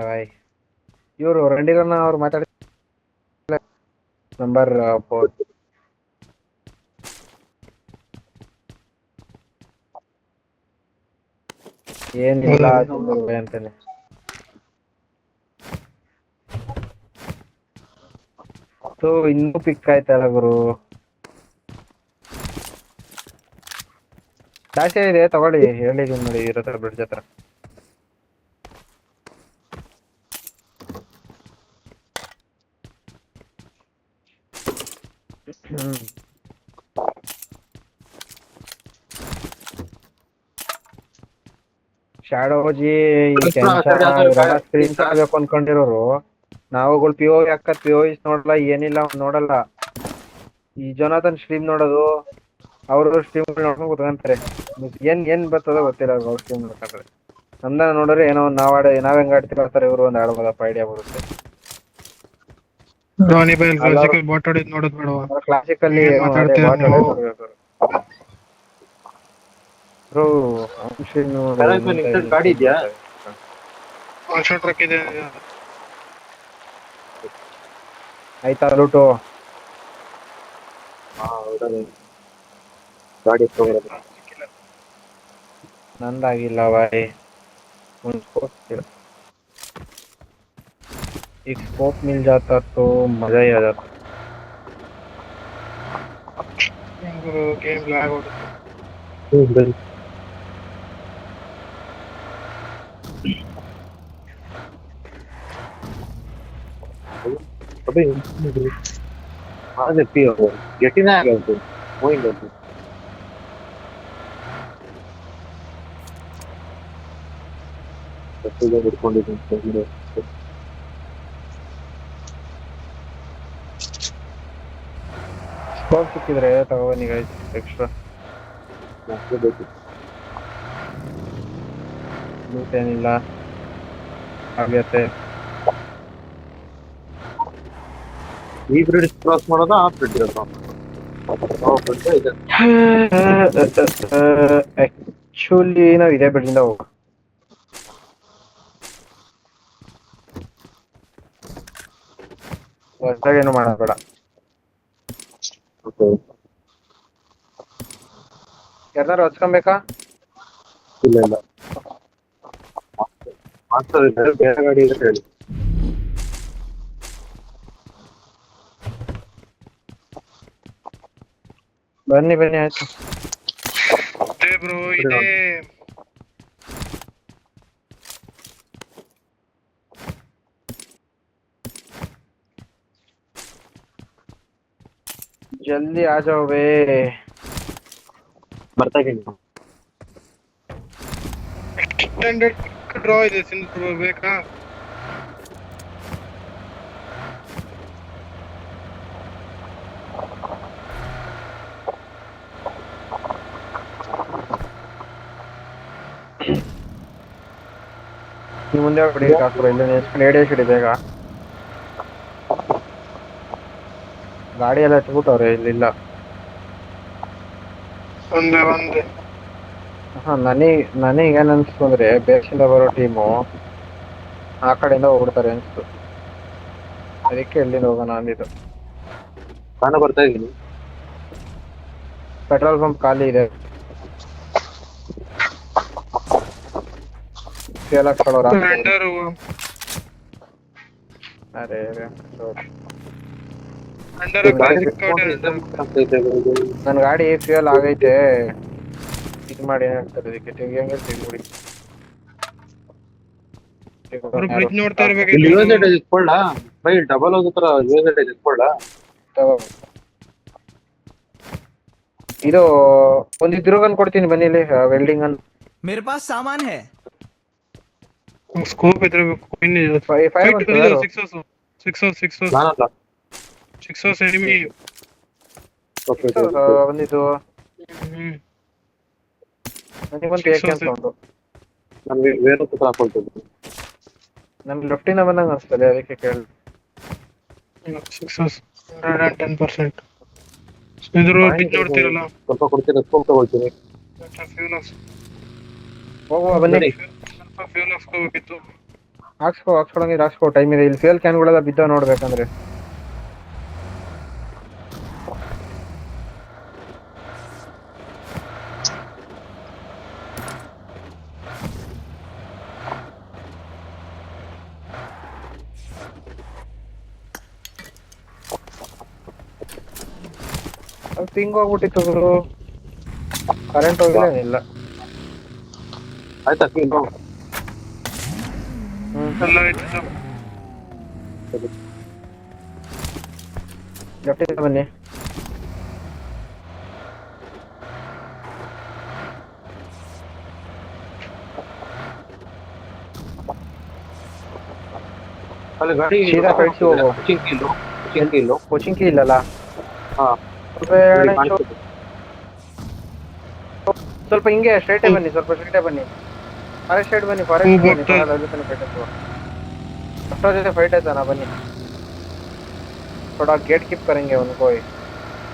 भाई ಇವರು ರಂಡಿರನ್ನ ಅವ್ರು ಮಾತಾಡ ನಂಬರ್ 4 ಏನಿಲ್ಲ ಸುಮ್ಮನೆ ಅಂತಾನೆ ಸೊ ಇನ್ನೂ ಪಿಕ್ ಆಯ್ತಲ್ಲ ಗುರು ದಾಸೆ ಇದೆ ತಗೊಳ್ಳಿ ಹೇಳಿದೀನಿ ನೋಡಿ ಇರತ್ರ ಬ್ರಿಡ್ಜ್ ಹತ್ರ ಶಾಡೋಜಿ ಈ ಸ್ಕ್ರೀನ್ ಬೇಕು ಅನ್ಕೊಂಡಿರೋರು ನಾವುಗಳು ಪಿ ಓ ಹಾಕತ್ ಪಿ ಓ ನೋಡಲ್ಲ ಏನಿಲ್ಲ ನೋಡಲ್ಲ ಈ ಜೊನಾಥನ್ ಸ್ಟ್ರೀಮ್ ನೋಡೋದು ಅವರು ಸ್ಟ್ರೀಮ್ ನೋಡ್ಕೊಂಡು ಕುತ್ಕೊಂತಾರೆ ಏನ್ ಬರ್ತದ ಗೊತ್ತಿಲ್ಲ ಅವ್ರ ಸ್ಟ್ರೀಮ್ ನೋಡ್ಕೊಂಡ್ರೆ ನಮ್ದ ನೋಡ್ರೆ ಏನೋ ನಾವ್ ಹೆಂಗ್ ಆಡ್ತಿರ್ತಾರೆ ಇವರು ಒಂದ್ ಆಡ್ಬೋದಪ್ಪ ಐಡಿಯಾ ಬರುತ್ತೆ ಕ್ಲಾಸಿಕಲ್ಲಿ ಗಾಡಿ ಇದೆಯಾ ಆಯ್ತಾ ಲೂಟು ಗಾಡಿ ನಂದಾಗಿಲ್ಲ ಬಾಯ್ ಒಂದು ಸ್ಕೋಪ್ एक स्कोप मिल जाता तो मजा ही आ जाता गेम लैग हो अबे हाँ से पी हो गेटिंग आ गया तो वही गया तो जो बिल्कुल स्कोप ಸಿಕ್ಕಿದ್ರೆ ತಗೋನಿ ಗೈಸ್ ಎಕ್ಸ್ಟ್ರಾ ಲೂಟ್ ಏನಿಲ್ಲ ಆಗತ್ತೆ ಈ ಬ್ರಿಡ್ಜ್ ಕ್ರಾಸ್ ಮಾಡೋದಾ ಆ ಬ್ರಿಡ್ಜ್ ಆಕ್ಚುಲಿ ನಾವು ಇದೇ ಬ್ರಿಡ್ಜಿಂದ ಹೋಗ ಹೊಸದಾಗೇನು ಮಾಡಬೇಡ ಯಾರು ಹೊಚ್ಕೊಬೇಕಾ ಇಲ್ಲ ಇಲ್ಲ ಬೇರೆ ಗಾಡಿ ಇದೆ ಹೇಳಿ ಬನ್ನಿ ಆಯ್ತು ಬ್ರೋ ಇದೆ जल्दी आ जाओ बे ಬರ್ತಾ ಇದ್ದೀನಿ ಎಕ್ಸ್ಟೆಂಡೆಡ್ ಡ್ರಾ ಇದೆ ಸಿಂಧು ಬೇಕಾ ನೀವು ಮುಂದೆ ಹೊಡಿ ಕಾಕ್ರು ಇಲ್ಲ ನೆಸ್ಕೊಂಡು ಏಡಿಯೇಷನ್ ಬೇಗ ಗಾಡಿ ಎಲ್ಲ ಎತ್ಬಿಟ್ಟವ್ರೆ ಇಲ್ಲಿಲ್ಲ ಒಂದೇ ಹಾ ನನಗೆ ಏನ್ ಅನ್ಸ್ತು ಅಂದ್ರೆ ಬೇಸಿಂದ ಬರೋ ಟೀಮು ಆ ಕಡೆಯಿಂದ ಹೋಗ್ಬಿಡ್ತಾರೆ ಅನ್ಸ್ತು ಅದಕ್ಕೆ ಎಲ್ಲಿಂದ ಹೋಗೋಣ ಅಂದಿದ್ದು ನಾನು ಬರ್ತಾ ಇದ್ದೀನಿ ಪೆಟ್ರೋಲ್ ಪಂಪ್ ಖಾಲಿ ಇದೆ ಫ್ಯೂಲ್ ಹಾಕ್ಸ್ಕೊಳ್ಳೋರ ಅರೆ ನನ್ ಗಾಡಿ ಫ್ಯೂಯಲ್ ಆಗೈತೆ ಇದು ಮಾಡಿ ಏನಾಗ್ತದೆ ಅದಕ್ಕೆ ತೆಗಿಯಂಗೆ ತೆಗಿಬಿಡಿ ಬ್ರಿಡ್ಜ್ ನೋಡ್ತಾ ಇರ್ಬೇಕು ಇಲ್ಲಿ ಯೂಸೇಜ್ ಇಟ್ಕೊಳ್ಳ ಬೈ ಡಬಲ್ ಹೋಗುತ್ತರ ಯೂಸೇಜ್ ಇಟ್ಕೊಳ್ಳ ಇದು ಒಂದು ತಿರುಗನ್ ಕೊಡ್ತೀನಿ ಬನ್ನಿ ಇಲ್ಲಿ ವೆಲ್ಡಿಂಗ್ ಅನ್ मेरे पास सामान है ಸ್ಕೋಪ್ ಇದ್ರೆ ನಾನಲ್ಲ 6 ಎನಿಮಿ ಬಂದಿದ್ದು ನನಗೊಂದು ಏಕೆ ಅನ್ಕೊಂಡು ನಮ್ಗೆ ಬೇರೆ ಪುತ್ರ ಹಾಕೊಳ್ತಿದ್ದೆ ನಮ್ಗೆ ಲೆಫ್ಟಿನ ಬಂದಂಗ ಅನ್ಸ್ತದೆ ಅದಕ್ಕೆ ಕೇಳಿ 110% ಇದ್ರು ಪಿಚ್ ನೋಡ್ತಿರಲ್ಲ ಸ್ವಲ್ಪ ಕೊಡ್ತೀನಿ ಸ್ಕೋಪ್ ತಗೊಳ್ತೀನಿ ಹೋಗುವ ಬನ್ನಿ ಸ್ವಲ್ಪ ಫ್ಯೂಲ್ ಹಾಕ್ಸ್ಕೋಬೇಕಿತ್ತು ಹಾಕ್ಸ್ಕೊಳಂಗಿದ್ರೆ ಹಾಕ್ಸ್ಕೊ, ಟೈಮ್ ಇದೆ. ಇಲ್ಲಿ ಫ್ಯೂಯಲ್ ಕ್ಯಾನ್ಗಳೆಲ್ಲ ಬಿದ್ದಾವ ನೋಡ್ಬೇಕಂದ್ರೆ. ಪಿಂಗ್ ಹೋಗ್ಬಿಟ್ಟಿತ್ತು ಗುರು, ಕರೆಂಟ್ ಹೋಗಿಲ್ಲ ಏನಿಲ್ಲ. ಆಯ್ತಾ ನೀನು? ಎಲ್ಲ ಆಯ್ತು ಸರ್. ಲೆಫ್ಟಿಂದ ಬನ್ನಿ. ಅಲ್ಲಿ ಗಾಡಿ ಸೀದಾ ಕಳ್ಸಿ ಹೋಗು. ಕೋಚಿಂಗ್ ಕೀ ಇಲ್ಲಲ್ಲ. ಹಾ. ಸ್ವಲ್ಪ ಹಿಂಗೆ ಸ್ಟ್ರೈಟೇ ಬನ್ನಿ, ಸ್ವಲ್ಪ ಸ್ಟ್ರೈಟೇ ಬನ್ನಿ. ಫಾರೆಸ್ಟ್ ಸೈಡ್ ಬನ್ನಿ, ಫಾರೆಸ್ಟ್ ಬನ್ನಿ. ಫೈಟ್ ಆಯ್ತು, ಅಷ್ಟೋ ಜೊತೆ ಫೈಟ್ ಆಯ್ತಾನ. ಬನ್ನಿ, थोड़ा गेट कीप करेंगे उनको ही,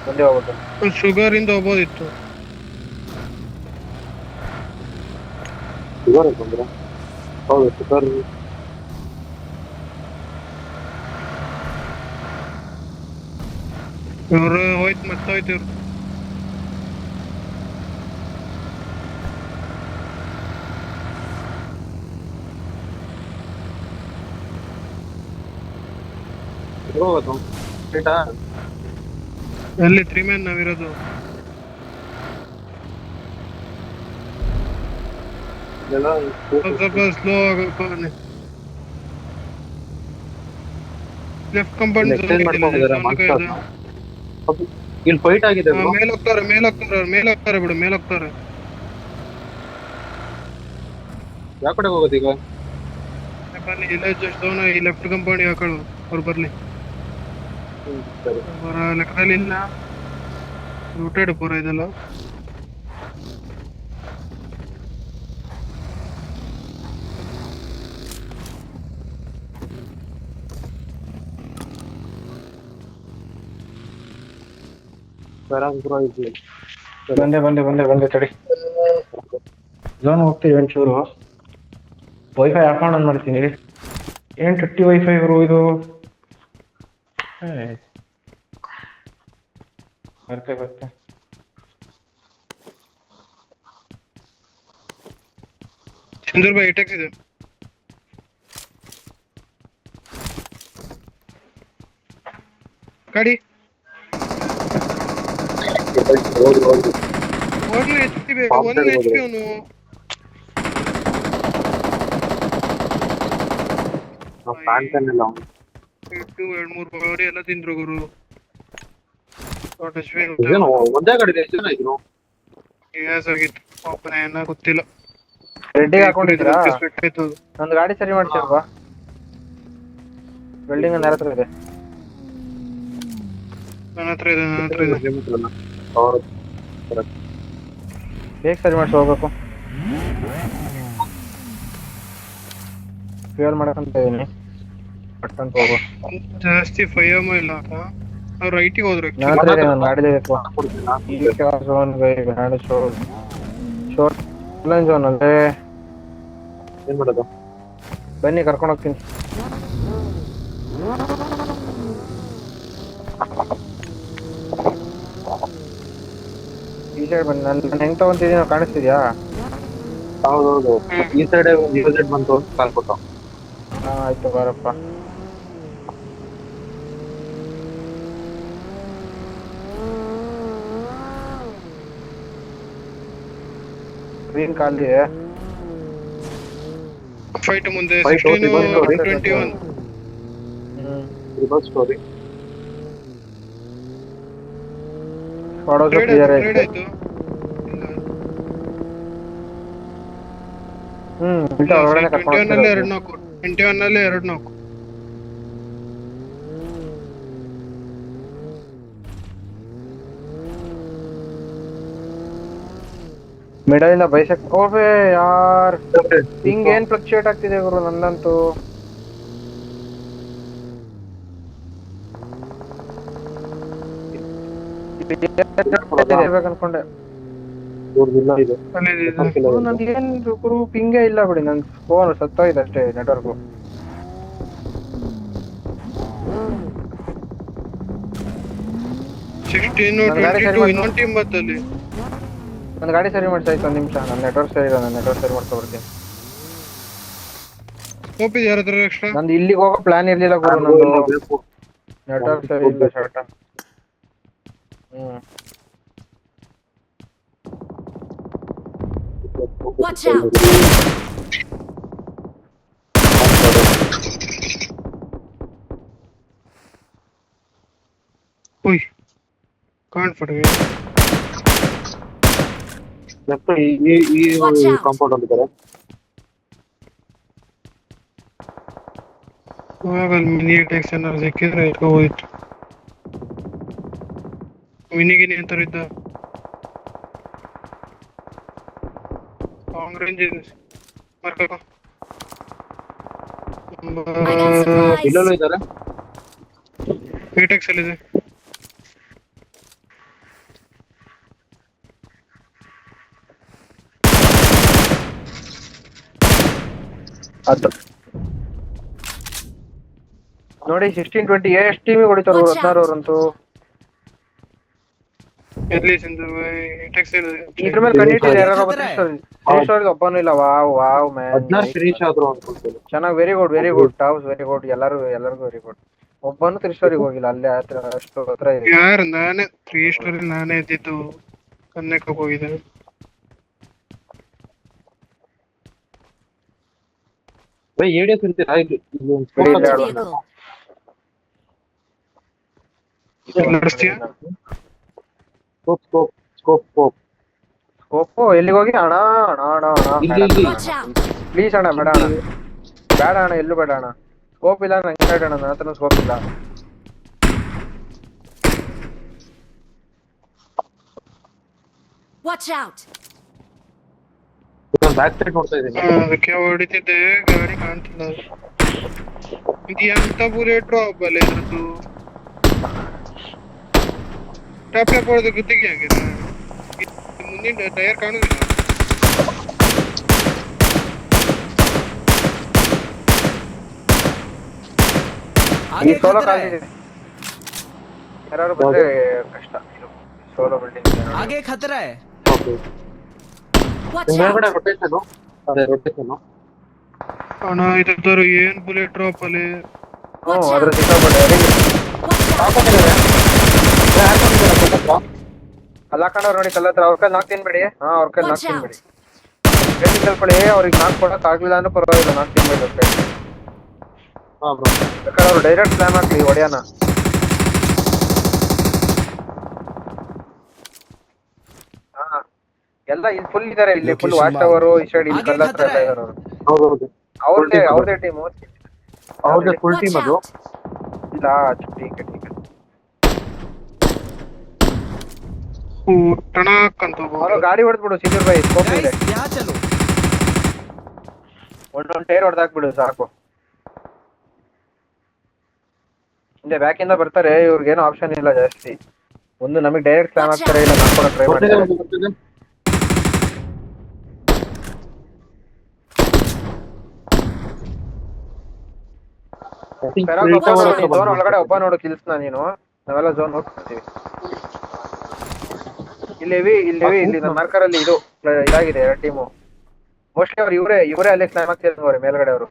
ಮುಂದೆ ಹೋಗ್ಬಿಟ್ಟು. ಶುಗರ್ ಇಂದ ಹೋಗ್ಬೋದಿತ್ತು. ಶುಗರ್ ಬಂದ್ರೆ ಹೌದು, ಶುಗರ್ ಇವ್ರು ಹೋಯ್ತು, ಮತ್ತೆ ಹೋಯ್ತು ಇವ್ರು. ಹೋಗೋದು ಸ್ಟ್ರೈಟಾ? ಎಲ್ಲಿ 3 ಮ್ಯಾನ್ ನಾವಿರೋದು? ಇದೆಲ್ಲ ಸ್ವಲ್ಪ ಸ್ಲೋ ಆಗಪ್ಪ. ಲೆಫ್ಟ್ ಕಂಪೌಂಡ್ ಎಕ್ಸ್ಚೇಂಜ್ ಮಾಡ್ಕೊಂಡಿದ್ದಾರೆ ಮಾಸ್ಟರ್. ಇಲ್ಲಿ ಫೈಟ್ ಆಗಿದೆ bro. ಮೇಲೆ ಹೋಗ್ತಾರೆ, ಮೇಲೆ ಹೋಗ್ತಾರೆ ಬಿಡು, ಮೇಲೆ ಹೋಗ್ತಾರೆ. ಯಾವ ಕಡೆ ಹೋಗೋದು ಈಗ? ಬನ್ನಿ, ಇಲ್ಲ ಜಸ್ಟ್ ಈ ಲೆಫ್ಟ್ ಕಂಪೌಂಡ್ ಹಾಕೊಳ್ಳು, ಅವ್ರು ಬರ್ಲಿ. ಸರಿ. ಅವರ ಲೆಕ್ಕದಲ್ಲಿ ಇಲ್ಲ, ರೂಟೆಡ್ ಪೂರ ಇದೆಲ್ಲ. ಬರಾಂಗ್ ಬ್ರೋ ಇಲ್ಲಿ. ಬಂದೆ ತಡಿ. ಝೋನ್ ಹೋಗ್ತೀವಿ ಒಂಚೂರು. ವೈಫೈ ಆಫ್ ಆನ್ ಮಾಡ್ತೀನಿ. ಏನ್ ಟಟ್ಟಿ ವೈಫೈ ಗುರು ಇದು. ಬರ್ತೆ ಚಂದ್ರ ಬಾಯ್ ಟೆಕ್ಸ್ ಇದೆ. ಗಾಡಿ ಹೋಗಿ. 1 HP ಬೇಕು, 1 HP ಅವನು. ನಾವು ಕಾಣ್ತಾನಿಲ್ಲ ಅವನು. 2-3 ಬಾಡಿ ಎಲ್ಲ ತಿಂದ್ರು ಗುರು. ಇದೇನು ಒಂದೇ ಗಾಡಿ ಎಷ್ಟು ಜನ ಇದ್ರು? ಆಗಿತ್ತು ಒಬ್ಬನೇ, ಏನ ಗೊತ್ತಿಲ್ಲ. ರೆಡ್ಡಿಗೆ ಹಾಕೊಂಡಿದ್ರಾ? ಆಯ್ತು. ನಂದು ಗಾಡಿ ಸರಿ ಮಾಡ್ತೀರಲ್ವಾ? ಬಿಲ್ಡಿಂಗ್ ಒಂದು ಹತ್ರ ಇದೆ. ನನ್ನ ಹತ್ರ ಇದೆ. ಅವ್ರು ಬೇಗ ಸರಿ ಮಾಡಿಸಿ ಹೋಗ್ಬೇಕು. ಫ್ಯೂಯಲ್ ಮಾಡಕ್ಕಂತ ಇದೀನಿ, ಪಟ್ಟಂತ ಹೋಗು. ಜಾಸ್ತಿ ಫೈಮ್ ಇಲ್ಲ. ಅವ್ರು ರೈಟಿಗೆ ಹೋದ್ರು. ನನ್ನ ಹತ್ರ ಇದೆ, ನನ್ನ ಗಾಡಿ ಬೇಕು. ಕೊಡ್ತೀನ? ಈ ಝೋನ್ ಬ್ರ್ಯಾಂಡ್ ಶೋರ್ ಝೋನ್ ಅಂದ್ರೆ ಏನ್ ಮಾಡೋದು? ಬನ್ನಿ, ಕರ್ಕೊಂಡು ಹೋಗ್ತೀನಿ. ಈ ಸೈಡ್ ಬನ್ನಿ. ನಾನು ಹೆಂಗ್ ತಗೊಂತಿದೀನಿ ಕಾಣಿಸ್ತಿದ್ಯಾ? ಹೌದೌದು, ಈ ಸೈಡ್ ಒಂದು ಯೂಸೆಡ್ ಬಂತು ಕಾಲ್ ಕೊಟ್ಟು. ಹಾ ಆಯ್ತು, ಬಾರಪ್ಪ. ಗ್ರೀನ್ ಕಾಲಿದೆ. ಫೈಟ್ ಮುಂದೆ Fight 16 ಹೋಗ್ಲಿ, 21. Reverse story. ಹೊಡೋದು ಟ್ರೇಡ್ ಕ್ಲಿಯರ್ ಆಯ್ತು. ಆಯ್ತು. ಹೊರಗಡೆ 21 ನಲ್ಲಿ 2 ನಾಕು, 21 ನಲ್ಲಿ 2 ನಾಕು. ಮಿಡಲ್ ಇಂದ ಬೈಸಕ್ ಓಫೆ ಯಾರ್. ಹಿಂಗ್ ಏನ್ ಫ್ಲಕ್ಚುಯೇಟ್ ಆಗ್ತಿದೆ ಗುರು ನಂದಂತೂ. ಅನ್ಕೊಂಡೆ ಇವ್ರದಿಲ್ಲ ಇದು. ಅಲ್ಲಿ ಇದೆ. ನಂದು ಏನ್ ಗುರು ಪಿಂಗೇ ಇಲ್ಲ ಬಿಡಿ. ನನ್ ಫೋನ್ ಸತ್ತೋಯ್ತು ಅಷ್ಟೇ, ನೆಟ್ವರ್ಕ್. 16 ನನ್ ಗಾಡಿ ಸರಿ 22 ಮಾಡ್ಸು. ಇನ್ನೊಂದು ಟೀಮ್ ಬತ್ತಲ್ಲಿ. ನನ್ನ ಗಾಡಿ ಸರಿ ಮಾಡ್ಸಾಯ್ತು ಒಂದು ನಿಮಿಷ. ನನ್ನ ನೆಟ್ವರ್ಕ್ ಸರಿ ಇಲ್ಲ, ನನ್ನ ನೆಟ್ವರ್ಕ್ ಸರಿ ಮಾಡ್ಕೊಬರ್ತೀನಿ. ಸ್ಕೋಪ್ ಇದೆ ಯಾರ ಹತ್ರ ಎಕ್ಸ್ಟ್ರಾ? ನಂದು ಇಲ್ಲಿಗೆ ಹೋಗೋ ಪ್ಲಾನ್ ಇರ್ಲಿಲ್ಲ ಗುರು, ನಂದು ನೆಟ್ವರ್ಕ್ ಸರಿ ಇಲ್ಲ ಶಾರ್ಟ. Watch out! ಓಯ್ ಕಾಣ್ ಫಟ್ ಲೆಫ್ಟ್ ಈ Watch out. ಕಾಂಪೌಂಡ್ ಅಲ್ಲಿ ಆಗಲ್ ಮಿನಿ ಅಟ್ಯಾಕ್ಸ್ ಏನಾದ್ರು ಸಿಕ್ಕಿದ್ರೆ ಇಟ್ಕೊ ಹೋಯ್ತು. ಮಿನಿಗಿನಿ ಅಂತ ಇದ್ದ long range Marco. I got supplies. ಇಲ್ಲೂ ಇದ್ದಾರೆ. ಏಟೆಕ್ಸ್ ಅಲ್ಲಿದೆ. ಅದು ನೋಡಿ 16-20 ಎಷ್ಟು ಟೀಮಿಗೆ ಹೊಡಿತಾರ Watch out. 16 ಅವರಂತೂ. ಎಲ್ಲಿ ಸಿಂಧು ಏಟೆಕ್ಸ್ ಇದ್ರ ಮೇಲೆ ಕಂಡಿಟ್ಟಿದ್ದಾರೆ ಯಾರು ತ್ರೀ ಒಬ್ಬನೂ ಇಲ್ಲ. ವಾವ್ ವಾವ್ ಮ್ಯಾನ್, 16 ಫಿನಿಶ್ ಆದ್ರು ಅನ್ಕೊಳ್ತೇನೆ. ಚೆನ್ನಾಗಿ. Very good tops, very good. ಎಲ್ಲರಿಗೂ ವೆರಿ ಗುಡ್. ಒಬ್ಬನು 3 ಸ್ಟೋರಿಗೆ ಹೋಗಿಲ್ಲ, ಅಲ್ಲೇ ಅಷ್ಟು ಹತ್ರ ಇದೆ. ಯಾರು ನಾನೇ 3 ಸ್ಟೋರಿ ನಾನೇ ಇದ್ದಿದ್ದು ಕನ್ನೆಕ್ ಹೋಗಿದ್ದೆ. ಬೈ ಏಡಿಯಸ್ ಇರ್ತೀರಾ ಇಲ್ಲಿ ಒಂದು ಬಿಡಿ, Marked ಇಲ್ಲ. a vehicle. ನಡೆಸ್ತೀಯಾ? Scope scope scope scope scope ಎಲ್ಲಿಗೆ ಹೋಗಿ ಅಣ್ಣ ಇಲ್ಲಿ. Watch out! ಪ್ಲೀಸ್ ಅಣ್ಣ, ಬೇಡ ಅಣ್ಣ, ಎಲ್ಲೂ ಬೇಡ ಅಣ್ಣ. ಸ್ಕೋಪ್ ಇಲ್ಲ ನಂಗೆ ಅಣ್ಣ, ನನ್ನ ಹತ್ರ ಸ್ಕೋಪ್ ಇಲ್ಲ. Watch out! ಬ್ಯಾಕ್ ಸೈಡ್ ನೋಡ್ತಾ ಇದ್ದೀನಿ. ಅದಕ್ಕೆ ಹೊಡಿತಿದ್ದೆ, ಗಾಡಿ ಕಾಣ್ತಿಲ್ಲ. ಇದು ಎಂತ ಬುಲೆಟ್ ಡ್ರಾಪ್ ಅಲ್ಲ ಇದ್ರದ್ದು. ಟಾಪ್ ಹೊಡೆದು ಗುತ್ತಿಗೆ ಆಗಿದೆ. ಮುಂದಿನ ಟೈರ್ ಕಾಣುದಿಲ್ಲ. ಈ ಸೋಲೋ ಕಾಲಿದೆ, ಯಾರು ಬಂದ್ರೆ ಕಷ್ಟ. ಸೋಲೋ ಬಿಲ್ಡಿಂಗ್ आगे खतरा है। ಓಕೆ Watch ಮೇಲ್ಗಡೆ out! ರೊಟೇಷನ್. ಅದೇ ರೊಟೇಷನ್. ಅಣ್ಣ ಇದ್ರದ್ದು ಏನ್ ಬುಲೆಟ್ ಡ್ರಾಪ್ ಅಲ್ಲಿ. ಅದ್ರ ಸಿಕ್ಕಾಪಟ್ಟೆ Watch out! ಅಲ್ಲ ಹಾಕೊಂಡವ್ರು ನೋಡಿ ಕಲ್ಲತ್ರ. ಅವ್ರ ಕೈಲಿ ನಾಕ್ ತಿನ್ಬೇಡಿ. ಅವ್ರ ಕೈಲಿ ನಾಕ್ Watch out! ತಿನ್ಬೇಡಿ. ಕಳ್ಕೊಳ್ಳಿ. ಅವ್ರಿಗೆ ನಾಕ್ ಕೊಡಕ್ ಆಗ್ಲಿಲ್ಲ ಅಂದ್ರೆ ಪರವಾಗಿಲ್ಲ, ನಾಕ್ ತಿನ್ಬೇಡಿ ಅವ್ರ ಕೈ. ಹಾ ಬ್ರೋ. ಬೇಕಾದ್ರೆ ಅವ್ರು ಡೈರೆಕ್ಟ್ ಸ್ಲಾಮ್ ಹಾಕ್ಲಿ ಹೊಡೆಯೋಣ. ಎಲ್ಲ ಇಲ್ಲಿ ಫುಲ್ ಇದಾರೆ, ಇಲ್ಲಿ ಫುಲ್ ವಾಚ್ ಟವರ್ ಈ ಸೈಡ್ ಇಲ್ಲಿ ಕಲ್ಲ ಹತ್ರ ಎಲ್ಲ ಇದಾರೆ. ಹೌದೌದು. ಅವ್ರದೇ ಟೀಮು ಅವ್ರದ್ದು ಫುಲ್ Watch ಟೀಮ್ ಅದು. out! ಇಲ್ಲ. ಟೀಕೆ ಟಣಕ್ ಅಂತ ಅವನು ಗಾಡಿ ಹೊಡೆದ್ಬಿಡು ಸಿದ್ದೂರ್ ಬೈ. ಸ್ಕೋಪ್ ಇದೆ, गाइस यहाँ चलो। ಒಂದೊಂದು ಟೈರ್ ಹೊಡೆದಾಕ್ಬಿಡು ಸಾಕು. ಹಿಂದೆ ಬ್ಯಾಕ್ ಇಂದ ಬರ್ತಾರೆ, ಇವ್ರಿಗೇನು ಆಪ್ಷನ್ ಇಲ್ಲ ಜಾಸ್ತಿ. ಒಂದು ನಮಗೆ ಡೈರೆಕ್ಟ್ ಸ್ಲಾಮ್ ಆಗ್ತಾರೆ, ಇಲ್ಲ ನಾಲ್ಕು ಟ್ರೈ ಬರ್ತಿದೆ, ಮಾಡ್ತಾರೆ. ಬರ್ತಿದೆ. I think full tower ಹತ್ರ ಝೋನ್ ಬಂದ್ಬಿಡ್ತು. ಒಳಗಡೆ ಒಬ್ಬ ನೋಡು ಕಿಲ್ಸ್ನ ನೀನು. ನಾವೆಲ್ಲ ಝೋನ್ ಹೋಗ್ತೀವಿ. ಇಲ್ಲಿ ನಮ್ಮ ಮಾರ್ಕರ್ ಅಲ್ಲಿ ಇದು ಇದಾಗಿದೆ 2 ಟೀಮು. ಮೋಸ್ಟ್ಲಿ ಅವ್ರು ಇವರೇ ಅಲ್ಲಿ ಸ್ಲಾಮ್ ಆಗ್ತಿದ್ದಾರೆ ಮೇಲ್ಗಡೆ ಅವರು.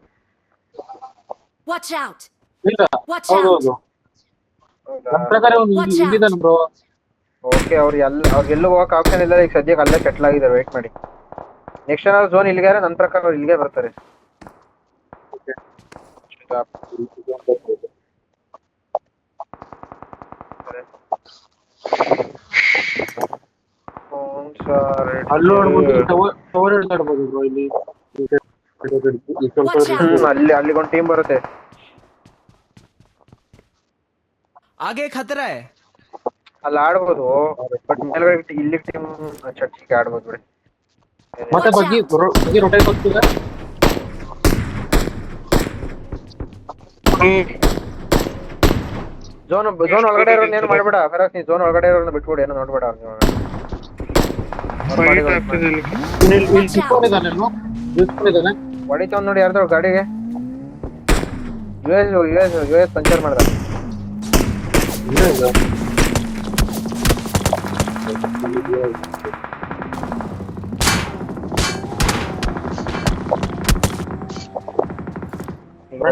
Watch out! ಇಲ್ಲ Watch ಹೌದೌದು. out! ನನ್ನ ಪ್ರಕಾರ ಒಂದು Watch out. ಇಲ್ಲಿದ್ದಾನೆ ಬ್ರೋ. ಓಕೆ, ಅವ್ರಿಗೆಲ್ಲೂ ಹೋಗಕ್ ಆಪ್ಷನ್ ಇಲ್ಲ. ಈಗ ಸದ್ಯಕ್ಕೆ ಅಲ್ಲೇ ಸೆಟ್ಲ್ ಆಗಿದ್ದಾರೆ, ವೇಟ್ ಮಾಡಿ. ನೆಕ್ಸ್ಟ್ ಏನಾದ್ರು ಝೋನ್ ಇಲ್ಲಿಗಾರೆ ನನ್ನ ಪ್ರಕಾರ ಅವ್ರು ಇಲ್ಲಿಗೆ ಬರ್ತಾರೆ. ಅಲ್ಲೂ ನೋಡ್ಬೋದು, ಟವರ್ ಹಿಡ್ದಾಡ್ಬೋದು ಬ್ರೋ ಇಲ್ಲಿ. ಈ ಸ್ವಲ್ಪ Watch out. ಅಲ್ಲಿಗೊಂದು ಟೀಮ್ ಬರುತ್ತೆ. आगे खतरा है। ಅಲ್ಲಿ ಆಡ್ಬೋದು, ಬಟ್ ಮೇಲ್ಗಡೆ ಇಲ್ಲಿ ಟೀಮ್ ಚರ್ಚಿಗೆ ಆಡ್ಬೋದು ಬಿಡಿ. ಮತ್ತೆ ಬಗ್ಗೆ ರೊಟೇಟ್ ಹೋಗ್ತಿದೆ. ಝೋನ್ ಒಳಗಡೆ ಇರೋನ್ ಏನು ಮಾಡ್ಬೇಡ ಫರಾಕ್. ನೀ ಝೋನ್ ಒಳಗಡೆ ಇರೋನ್ನ ಬಿಟ್ಬಿಡು, ಏನು ನೋಡ್ಬೇಡ ಅವ್ನು. ಫೈಟ್ ಆಗ್ತಿದೆ ಅಲ್ಲಿ. ಇಲ್ಲಿ ಸಿಕ್ಕೊಂಡಿದ್ದಾನೆ, ನಿಲ್ಸ್ಕೊಂಡಿದ್ದಾನೆ. ಹೊಡಿತಾವ್ ನೋಡಿ ಯಾರ್ದೋ ಗಾಡಿಗೆ. ಯು ಎಸ್ ಪಂಚರ್ ಮಾಡ್ದ.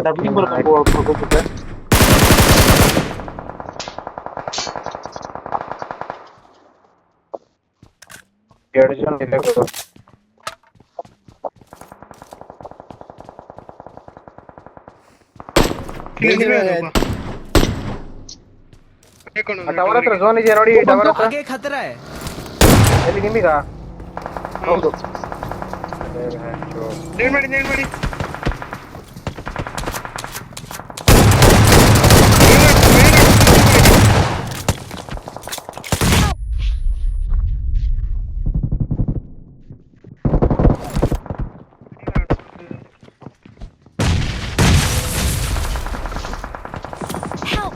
ಡಬ್ಲಿಂಗ್ ಬರ್ಬೇಕು ಹೋಗ್ಬಿಟ್ಟೆ. ಎರಡು ಜನ ಇದೆ ಗುರು. ಆ ಟವರ್ ಹತ್ರ ಝೋನ್ ಇದೆಯಾ ನೋಡಿ, ಟವರ್ ಹತ್ರ. आगे खतरा है. ಎಲ್ಲಿ ನಿಮಗ? ಹೌದು ನೇಡ್ ಮಾಡಿ Help!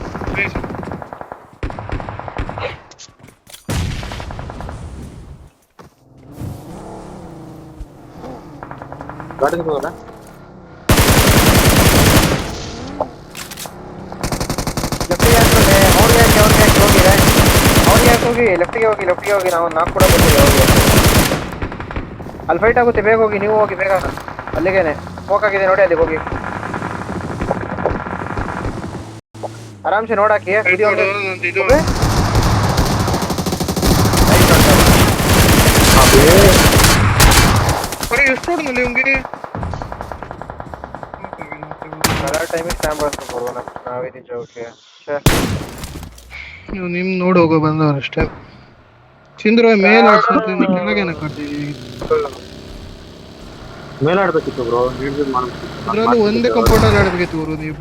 ಗಾಡಿ ಹೋಗೋಣ. ಲೆಫ್ಟಿಗೆ ಹಾಕ್ತಾರೆ, ಅವ್ರಿಗೆ ಹೋಗಿದೆ. ಅವ್ರಿಗೆ ಹೋಗಿ ಲೆಫ್ಟಿಗೆ ಹೋಗಿ ನಾವು ನಾಲ್ಕು ಕೂಡ ಬರ್ತೀವಿ ಅವ್ರಿಗೆ. ಅಲ್ಲಿ ಫೈಟ್ ಆಗುತ್ತೆ, ಬೇಗ ಹೋಗಿ, ನೀವು ಹೋಗಿ ಬೇಗ. ಅಲ್ಲಿಗೇನೆ ಸ್ಮೋಕ್ ಆಗಿದೆ ನೋಡಿ, ಅಲ್ಲಿಗೆ ಹೋಗಿ ಆರಾಮ್ಸೆ ನೋಡಾಕಿ. ವಿಡಿಯೋ ಇದು ಬರೀ ಎಷ್ಟು ಹೊಡೆದಲ್ಲಿ ಇವಂಗೆ ಟೈಮಿಗೆ ಸ್ಟ್ಯಾಂಪ್ ಬರ್ಸ್ಕೊಂಡು ನಾವಿದ್ದೀವಿ ಜೋಕೆ. ನೀವು ನಿಮ್ ನೋಡಿ ಹೋಗೋ ಬಂದವರಷ್ಟೇ. ಸಿಂಧು ಮೇಲೆ ಆಡ್ಸ್ಕೊಂತೀನಿ, ಕೆಳಗೇನ ಕಾಡ್ತೀವಿ. ಮೇಲಾಡ್ಬೇಕಿತ್ತು ಬ್ರೋ, ನೀಡ್ದು ಮಾಡ್ಬೇಕಿತ್ತು. ಅದ್ರಲ್ಲೂ ಒಂದೇ ಕಂಪೌಂಡಲ್ಲಿ ಆಡ್ಬೇಕಿತ್ತು ಇವರು ನೀವು.